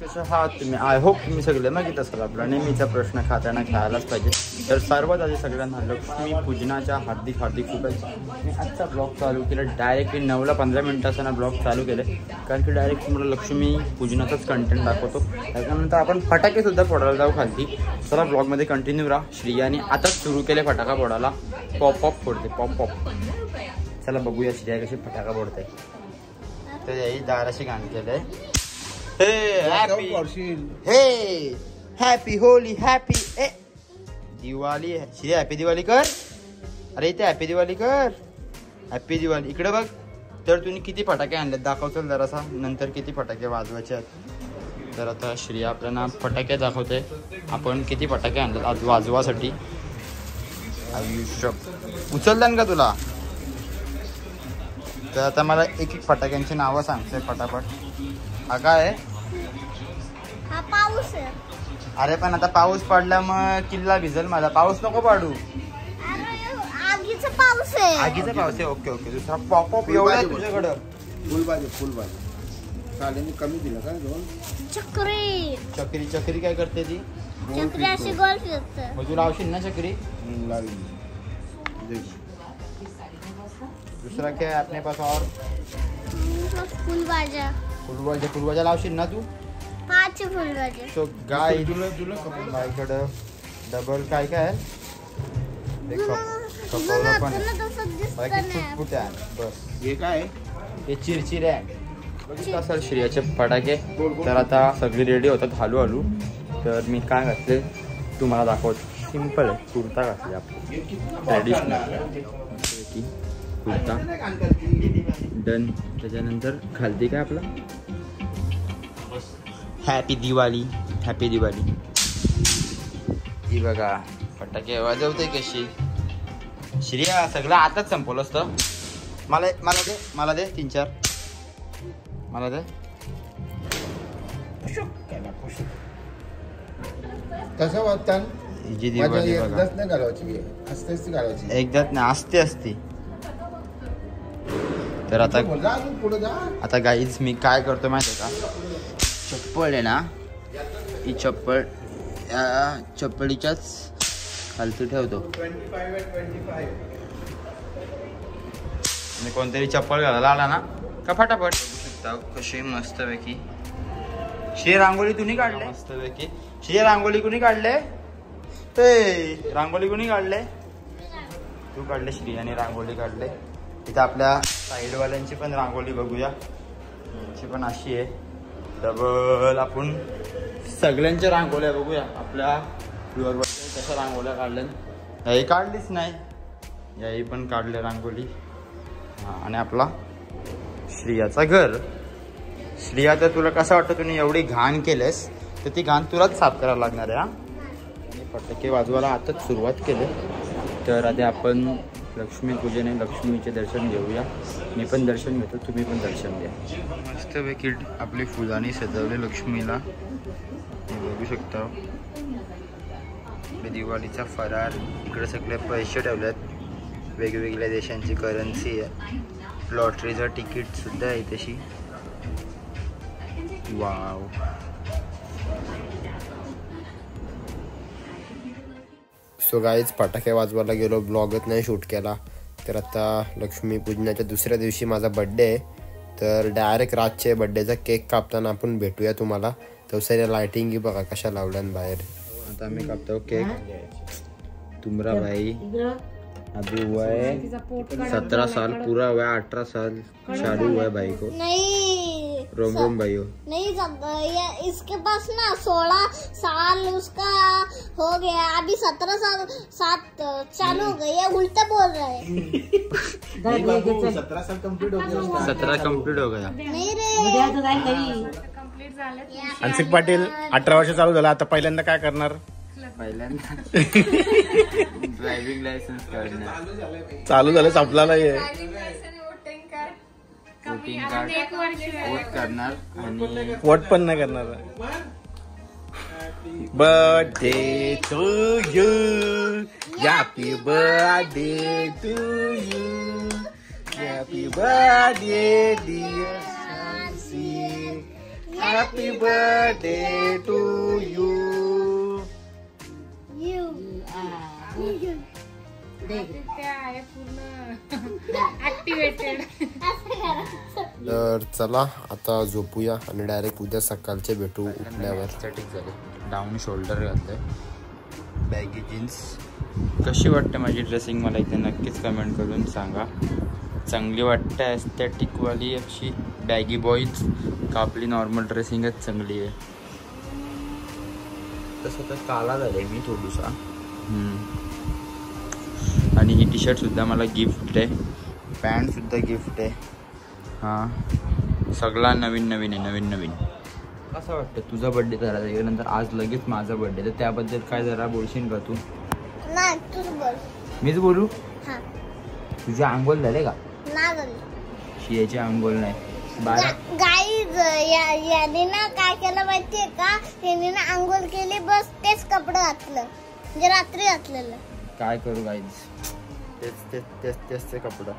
कशा आहात तुम्ही? आय होप तुम्ही सगळे मजेत असाल. आपला नेहमीचा प्रश्न खाताना खायलाच पाहिजे. तर सर्वात आधी सगळ्यांना लक्ष्मी पूजनाच्या हार्दिक शुभेच्छा. मी आजचा ब्लॉग चालू केला डायरेक्टली 9:15 मिनिटांना ब्लॉग चालू केले, कारण की डायरेक्ट तुम्हाला लक्ष्मी पूजनाचाच कंटेंट दाखवतो. त्याच्यानंतर आपण फटाकेसुद्धा फोडायला जाऊ खालती. चला ब्लॉगमध्ये कंटिन्यू राहा. श्रियाने आताच सुरू केले फटाका फोडायला. Pop फोडते pop. चला बघूया श्रिया कशी फटाका फोडते. तर याही दाराशी गाणं केलंय. Happy Holy happy Diwali. Shri happy Diwali कर. अरे इथे हॅपी दिवाळी कर. हॅपी दिवाळी. इकडे बघ. तर तुम्ही किती फटाके आणलेत दाखवतो जरासा, नंतर किती फटाके वाजवायचे आहेत. तर आता श्री आपल्याला फटाके दाखवते. आपण किती फटाके आणलेत आज वाजवासाठी. आयुष्य उचललं का तुला? तर आता मला एक फटाक्यांची नावं सांगते फटाफट. हा काय आहे? हा पाऊस आहे. अरे पण आता पाऊस पडला मग किल्ला भिजल माझा. पाऊस नको पाडू. आगीचा पाऊस आहे. आगीचा पाऊस आहे. ओके. दुसरा पॉप एवढा आहे तुझ्याकडं. फुलबाजी चालेल. कमी दिलं का? चक्री काय करते ती? चक्री अशी गोल फिरते. मग तू लावशील ना चक्री? दूसरा क्या है अपने पास? और फुलबाजा लावशील ना तू? 5 फुलबाजा. तो गाय माझ्याकडं डबल काय आहे? फुटफुटे आहे बस. हे काय? हे चिरचिरे आहे. बघितलं असेल श्रियाचे फटाके. तर आता सगळी रेडी होतात हळूहळू. तर मी काय घातले तुम्हाला दाखवतो. सिंपल आहे. कुर्ता घातले आपण ट्रॅडिशनल कुर्ता. डन. त्याच्यानंतर खालती काय आपला हॅपी दिवाळी. ही बघा फटाके वाजवते कशी. श्रिया सगळं आताच संपवलं असतं. मला दे 3-4 मला दे. कसं वाटतं? जी दिवाळी बघा. नाही घालायची, असते घालायची. एकदाच नाही असते. तर आता गाईज मी काय करतो माहिती आहे का? चप्पल आहे ना, ही चप्पल या चप्पलीच्याच खालती ठेवतो. आणि कोणतरी चप्पल घालायला आला ना का फटाफट कशी मस्त पैकी. श्री रांगोळी तुम्ही काढले मस्त पैकी. श्री रांगोळी कुणी काढले? रांगोळी कुणी काढले? तू काढले श्री आणि रांगोळी काढले. इथं आपल्या साईडवाल्यांची पण रांगोळी बघूया. यांची पण अशी आहे डबल. आपण सगळ्यांच्या रांगोळ्या बघूया. आपल्या व्ह्युअरवरच्या कशा रांगोळ्या काढल्या. याही काढलीच नाही. याही पण काढले रांगोळी. हां. आणि आपला श्रियाचा घर. श्रिया तर तुला कसं वाटतं? तुम्ही एवढी घाण केलेस तर ती घाण तुलाच साफ करायला लागणार आहे. आणि फटाके वाजवायला आताच सुरुवात केली. तर आधी आपण लक्ष्मीपूजने लक्ष्मीचे दर्शन घेऊया. मी पण दर्शन घेतो, तुम्ही पण दर्शन घ्या. मस्तपैकी आपली फुलांनी सजवले लक्ष्मीला. बघू शकता. दिवाळीचा फरार. इकडे सगळे पैसे ठेवलेत. वेगवेगळ्या देशांची करन्सी आहे. लॉटरीचं तिकीट सुद्धा आहे तशी. वाव. सो गाईज फटाके वाजवायला गेलो, ब्लॉगच नाही शूट केला. तर आता लक्ष्मीपूजनाच्या दुसऱ्या दिवशी माझा बड्डे आहे. तर डायरेक्ट रातचे बड्डेचा केक कापताना आपण भेटूया तुम्हाला. तर सगळ्या लायटिंग बघा कशा लावल्यान बाहेर. आता आम्ही कापतो केक. तुमरा भाई अभी हुआ है 17 साल पूरा हुआ है. 18 साल शादी हुआ है भाई को. नहीं रोम भाई हो नहीं. इसके पास ना 16 साल उसका हो गया. अभी 17 साल चालू हो गई है. उल्टा बोल रहा है. 17 साल कंप्लीट हो गया. 17 कंप्लीट हो गया. नहीं रे. अंशिक पाटील 18 वर्ष चालू झाला. आता पहिल्यांदा काय करणार? पहिल्यांदा ड्रायव्हिंग लायसन्स काढणार. चालू झालं संपला नाहीये. वोटिंग कार्ड वोट करणार आणि वोट पण नाही करणार. Birthday to you. Happy birthday to you. Happy birthday dear. Happy birthday to you. तर चला आता झोपूया आणि डायरेक्ट उद्या सकाळचे भेटू उठल्यावर. ठीक झाले. डाऊन शोल्डर घातलंय, बॅगी जीन्स. कशी वाटते माझी ड्रेसिंग मला इथे नक्कीच कमेंट करून सांगा. चांगली वाटते एस्थेटिकवाली अशी बॅगी बॉईज का आपली नॉर्मल ड्रेसिंगच चांगली आहे? तसं तर काला झालं मी थोडूसा. आणि ही टी शर्टसुद्धा मला गिफ्ट आहे, पॅन्टसुद्धा गिफ्ट आहे. हां, सगळा नवीन नवीन आहे, नवीन नवीन. कसं वाटतं तुझा बड्डे झाला त्याच्यानंतर आज लगेच माझा बड्डे, तर त्याबद्दल काय जरा बोलशील का तू? नाही, तूच बोल. मीच बोलू? हा. तुझे आंघोळ झाले का? नाही झाली. शियाची आंघोळ नाही. गाईज याने ना काय केलं माहितीये का, त्याने ना आंघोळ केली, बस तेच कपडे घातलं, म्हणजे रात्री घातलेलं. काय करू गाईज, तेच ते कपडं.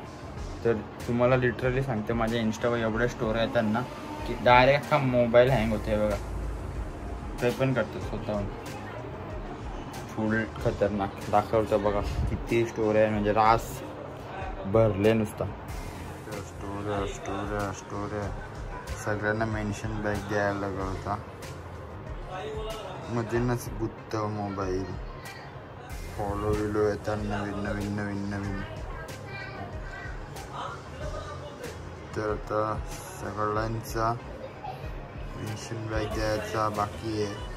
तर तुम्हाला लिटरली सांगते, माझ्या इंस्टावर एवढ्या स्टोरी येतात ना की डायरेक्ट हा मोबाईल हँग होते बघा. ते पण करतो स्वतःहून, फुल खतरनाक दाखवतं बघा. किती स्टोरी आहे, म्हणजे रास भरले नुसता स्टोऱ्या. सगळ्यांना मेन्शन बॅक द्यायला लागला होता. मध्येच गुत्त मोबाईल, फॉलो विलो येतात नवीन. तर आता सगळ्यांचा मेन्शन बॅक द्यायचा बाकी आहे.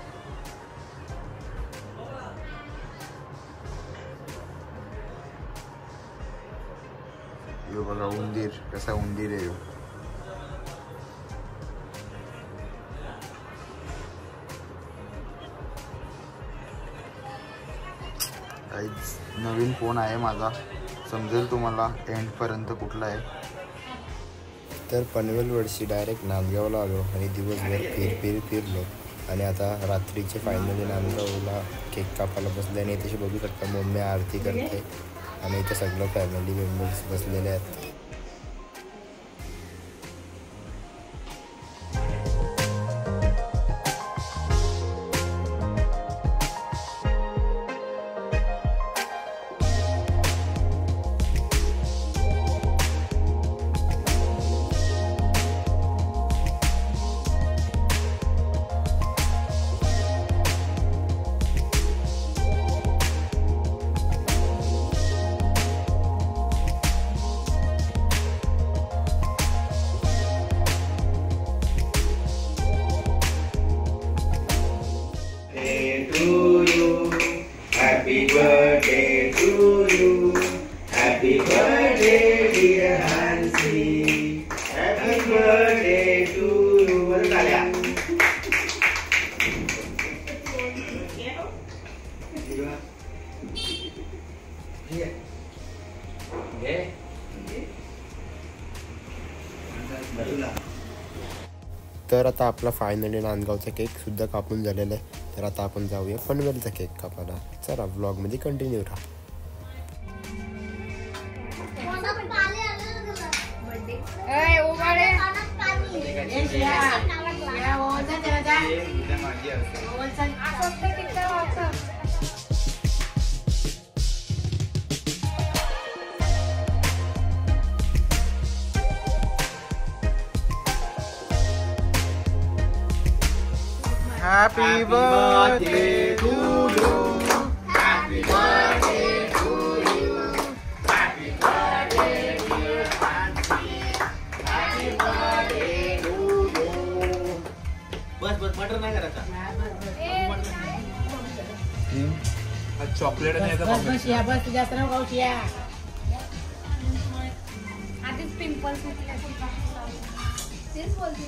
यो बघा उंदीर, कसा उंदीर आहे. काहीच नवीन फोन आहे माझा, समजेल तुम्हाला एंडपर्यंत कुठला आहे. तर पनवेल वर्षी डायरेक्ट नांदगावला आलो आणि दिवसभर फिरलो आणि आता रात्रीचे फायनली नांदगावला केक कापायला बसले. आणि इथे बघू शकता मम्मी आरती करते आणि इथे सगळं फॅमिली मेंबर्स बसलेले आहेत. Happy birthday to you. Happy birthday dear Hansi. Happy birthday to you. तर आता आपला फायनली नांदगावचा केक सुद्धा कापून झालेला आहे. तर आता आपण जाऊया पनवेलचा केक कापायला. चला व्लॉगमध्ये कंटिन्यू राहा. Happy birthday to you. Happy birthday to you. Happy birthday dear Hansi. Happy birthday to you. बस मटर नाही करायचा. चॉकलेट नाही तर बस जास्त ना खाऊया. आधीच पिंपल्स तेच बोलते.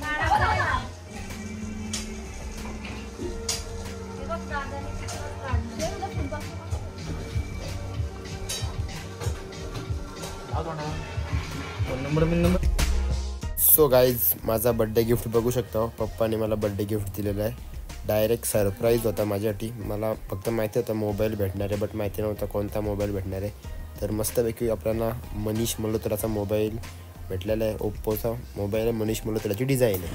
सो गाईज माझा बड्डे गिफ्ट बघू शकता. पप्पाने मला बड्डे गिफ्ट दिलेलं आहे. डायरेक्ट सरप्राईज होता माझ्यासाठी. मला फक्त माहिती होतं मोबाईल भेटणार आहे, बट माहिती नव्हता कोणता मोबाईल भेटणार आहे. तर मस्तपैकी आपल्याला मनीष मल्होत्राचा मोबाईल भेटलेला आहे. ओप्पोचा मोबाईल आहे, मनीष मल्होत्राची डिझाईन आहे.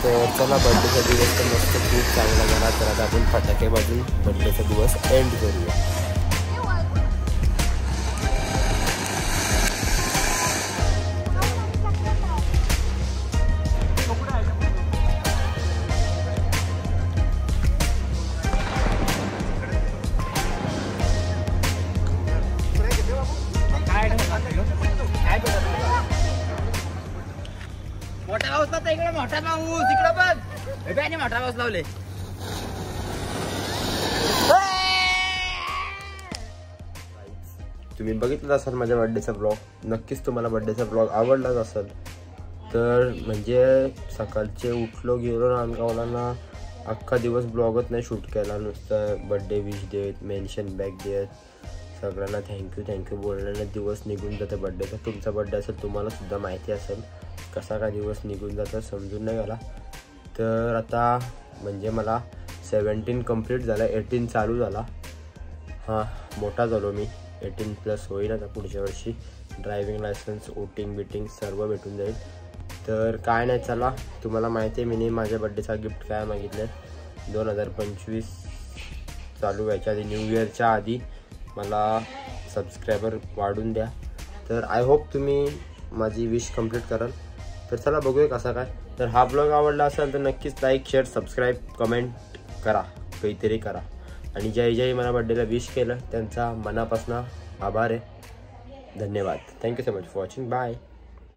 तर चला बड्डेचा दिवस तर मस्त खूप चांगला गेला. तर आता आपण फटाके वाजून बड्डेचा दिवस एंड करूया. मोठा पाऊस लावता इकडे, मोठा पाऊस इकडे पण मोठा पाऊस लावले. तुम्ही बघितलं असाल माझ्या बड्डेचा ब्लॉग. नक्कीच तुम्हाला बड्डेचा ब्लॉग आवडलाच असेल. तर म्हणजे सकाळचे उठलो गेलो नांदगावला ना, अख्खा दिवस ब्लॉगच नाही शूट केला. नुसतं बड्डे विश देत, मेन्शन बॅक देत, सगळ्यांना थँक्यू बोलण्याने दिवस निघून जातं बड्डेचा. तुमचा बड्डे असेल तुम्हाला सुद्धा माहिती असेल कसा काय दिवस निघून जातं, समजून नाही गेला. तर आता म्हणजे मला 17 कंप्लीट झाला, 18 चालू झाला. हां, मोठा झालो मी, 18+ होईल आता पुढच्या वर्षी. ड्रायव्हिंग लायसन्स, वोटिंग बिटिंग सर्व भेटून जाईल. तर काय नाही, चला तुम्हाला माहिती आहे मी माझ्या बड्डेचा गिफ्ट काय मागितलं. 2025 चालू व्हायच्या आधी, न्यू इयरच्या आधी मला सबस्क्रायबर वाढून द्या. तर आय होप तुम्ही माझी विश कंप्लीट कराल. तर चला बघूया कसा काय. तर हा ब्लॉग आवडला असेल तर नक्कीच लाईक, शेअर, सबस्क्राईब, कमेंट करा, काहीतरी करा. आणि ज्याही मला बड्डेला विश केलं त्यांचा मनापासून आभार आहे. धन्यवाद. Thank you so much for watching. Bye.